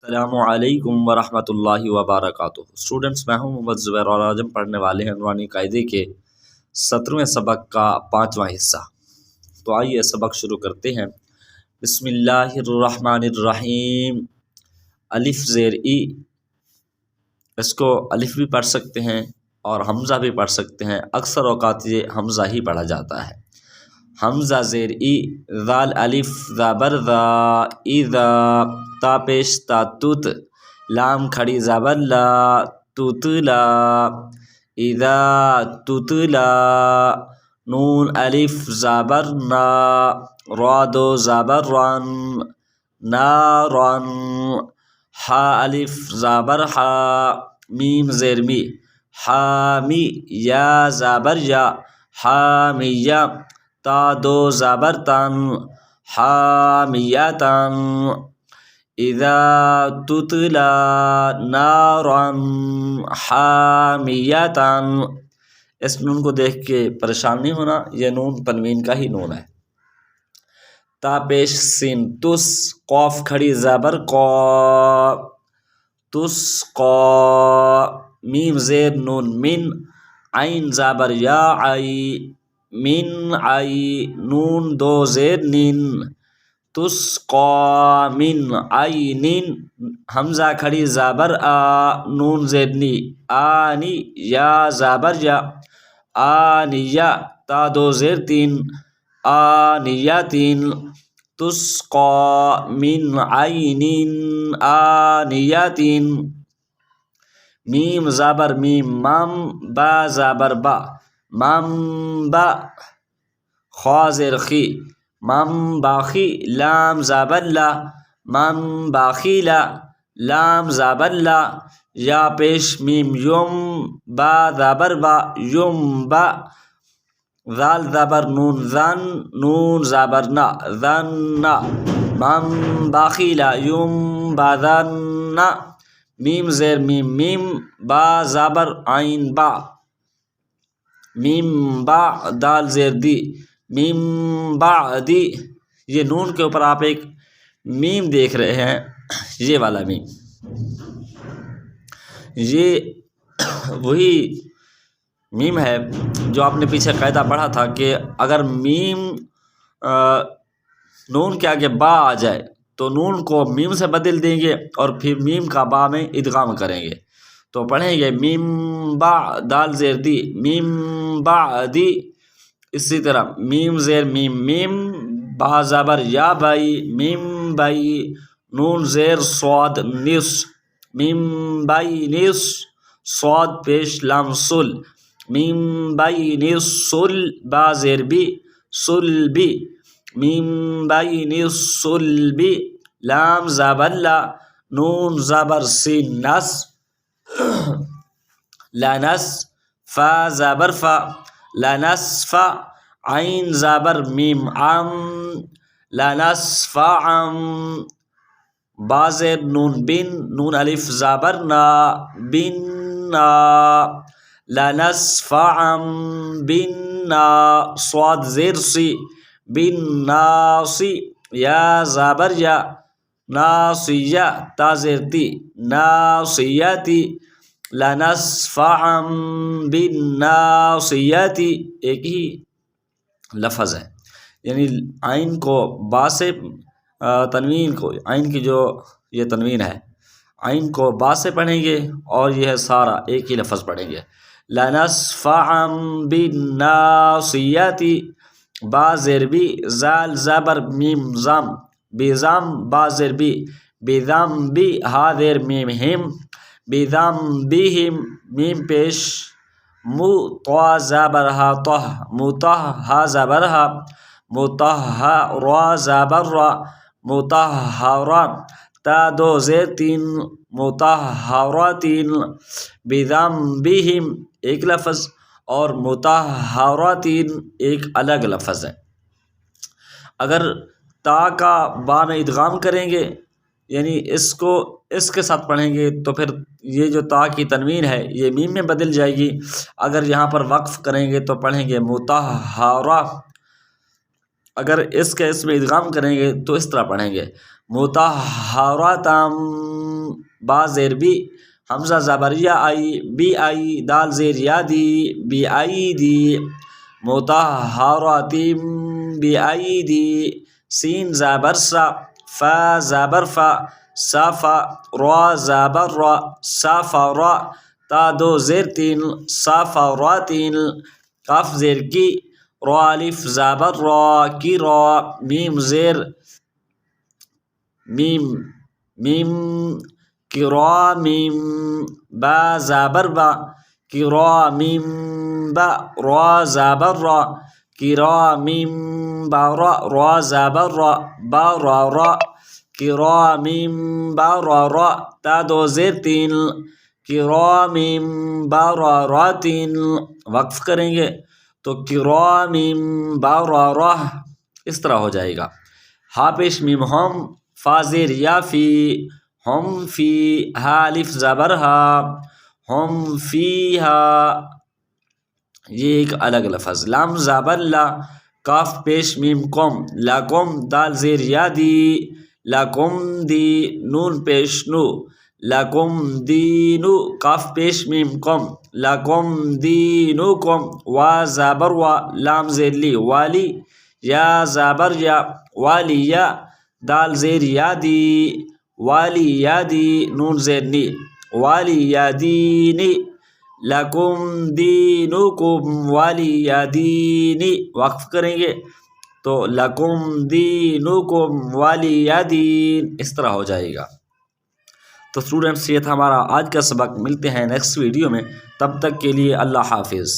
السلام علیکم ورحمۃ اللہ وبرکاتہ۔ اسٹوڈنٹس، میں ہوں محمد زبیر اور آج ہم پڑھنے والے ہیں نورانی قاعدے کے 17ویں سبق کا 5واں حصہ۔ تو آئیے سبق شروع کرتے ہیں۔ بسم اللہ الرحمن الرحیم۔ الف زیر ای، اس کو الف بھی پڑھ سکتے ہیں اور حمزہ بھی پڑھ سکتے ہیں، اکثر اوقات یہ حمزہ ہی پڑھا جاتا ہے۔ حمزہ زیر ای، ذال الف زبر ذا، اذا، تا پیش تا توت، لام کھڑی زبر لا، توتلا، اذا توتلا، نون الف زبر نا، را دو زبر رن، نارن، ہا الف زبر ہا، میم زیر می، حامی، یا زبر یا، حامیہ، تا دو زبر تن، حامیتن، اذا تتلا نارا حامیتن۔ اس نون کو دیکھ کے پریشان نہیں ہونا، یہ نون تنوین کا ہی نون ہے۔ تا پیش سین تس، قوف کھڑی زبر قا، تسقا، میم زیر نون من، عین زبر یا عی، من عی، نون دو زیر نین، تسقا من عین، حمزہ کھڑی زبر آ، نون زیر نی، آنی، یا زبر یا، آنیہ، تا دو زیر تین، آنیتین، تسقا من عین آنیتین، میم زبر میم مم، با زبر با، منبع، خا زیر خی، منبخی، لام زبر لا، منبخیلا، لام زبر لا، یا پیش میم یم، با زبر با، ینبع، ذال زبر نون ذن، نون زبر نا، ذنا، منبخیلا، ینبذن، میم زیر میم میم، با زبر عین با، میم با، دال زیر دی، میم بعدی۔ یہ نون کے اوپر آپ ایک میم دیکھ رہے ہیں، یہ والا میم، یہ وہی میم ہے جو آپ نے پیچھے قاعدہ پڑھا تھا کہ اگر میم نون کے آگے با آ جائے تو نون کو میم سے بدل دیں گے اور پھر میم کا با میں ادغام کریں گے۔ تو پڑھیں گے میم با، دال زیر دی، میم بعدی، اسی طرح میم زیر میم میم، با زبر یا بائی، میم بائی، نون زیر صاد نس، میم بائی نس، صاد پیش لام سل، میم بائی نس سل، با زیر بی، سل بی، میم بائی نس سل بی، لام زبر لا، نون زبر سین نس، لنس، فا زبر فا، لنصف، عین زبر میم عم، لنصفعم، با زیر نون بن، نون الف زبر نا، بنا، لنصفعم بنا، صاد زیر سی، بالناصی، یا زبر یا، ناصیہ، تا زیر تی، ناصیتی، لنصفعم بالناصیتی، ایک ہی لفظ ہے، یعنی عین کو با سے تنوین کو، عین کی جو یہ تنوین ہے، عین کو با سے پڑھیں گے اور یہ ہے سارا ایک ہی لفظ پڑھیں گے، لنصفعم بالناصیتی، با زیر بی، زال زبر میم زم، بزم، با زیر بی، بذم بی، ہا زیر میم ہم، بذم بہم، میم پیش مو، طا زبر ہا طہ، مطہ، ہا زبر ہا، مطہر، را زبر را، مطہرا، تا دو زیر تین، مطہرتین، بذنبہم ایک لفظ اور مطہرتین ایک الگ لفظ ہے۔ اگر تا کا با میں ادغام کریں گے یعنی اس کو اس کے ساتھ پڑھیں گے تو پھر یہ جو تا کی تنوین ہے یہ میم میں بدل جائے گی۔ اگر یہاں پر وقف کریں گے تو پڑھیں گے مطہرہ، اگر اس کے اس میں ادغام کریں گے تو اس طرح پڑھیں گے مطہراتم با زیر بی حمزہ زبریہ آئی بی آئی دال زیر یا دی بی آئی دی مطہراتم بی آئی دی سین زبر سا فا زبر فا صافا را زبر را صافا را تا دو زیر تین صافا را تین کاف زیر کی را الف زبر را کی را میم زیر میم کرامیم با زبر با کرامیم با را زبر را کرامیم با را زبر را با را کرامیم با را تا دو زیر تین کرامیم با تین وقف کریں گے تو کرامیم با اس طرح ہو جائے گا. ہا پیش میم ہم فا زیر یا فی ہم فی ہا الف زبر ہا ہم فی ہا یہ ایک الگ لفظ. لام زبر لا کاف پیش میم کم لکم دال زیر یا دی لکم دی نون پیش نو لکم دینو کاف پیش میم کم لکم دینوکم وا زبر وا لام زیر لی والی یا زبر یا والی یا دال زیر یا دی والی یا دی نون زیر نی والی یا دینی لکم دینوکم والی یا دینی وقف کریں گے تو لکم دینوکم والی یا دین اس طرح ہو جائے گا. تو اسٹوڈنٹس یہ تھا ہمارا آج کا سبق. ملتے ہیں نیکسٹ ویڈیو میں، تب تک کے لیے اللہ حافظ.